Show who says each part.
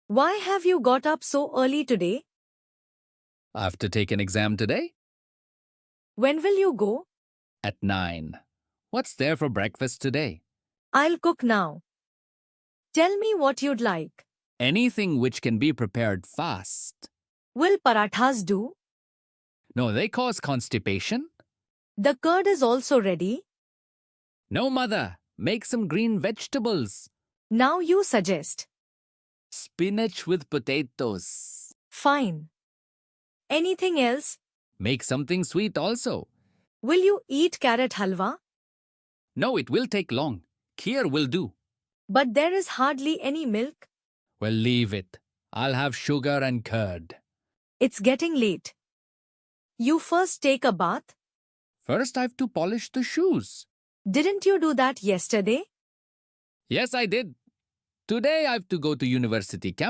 Speaker 1: Why have you got up so early today?
Speaker 2: I have to take an exam today?
Speaker 1: When will you go?
Speaker 2: At 9. What's there for breakfast today?
Speaker 1: I'll cook now. Tell me what you'd like.
Speaker 2: Anything which can be prepared fast.
Speaker 1: Will parathas do?
Speaker 2: No, they cause constipation.
Speaker 1: The curd is also ready.
Speaker 2: No, mother. Make some green vegetables.
Speaker 1: Now you suggest.
Speaker 2: Spinach with potatoes.
Speaker 1: Fine. Anything else?
Speaker 2: Make something sweet also.
Speaker 1: Will you eat carrot halwa?
Speaker 2: No, it will take long. Kheer will do.
Speaker 1: But there is hardly any milk.
Speaker 2: Well, leave it. I'll have sugar and curd.
Speaker 1: It's getting late. You first take a bath.
Speaker 2: First, I have to polish the shoes.
Speaker 1: Didn't you do that yesterday?
Speaker 2: Yes, I did. Today, I have to go to university campus.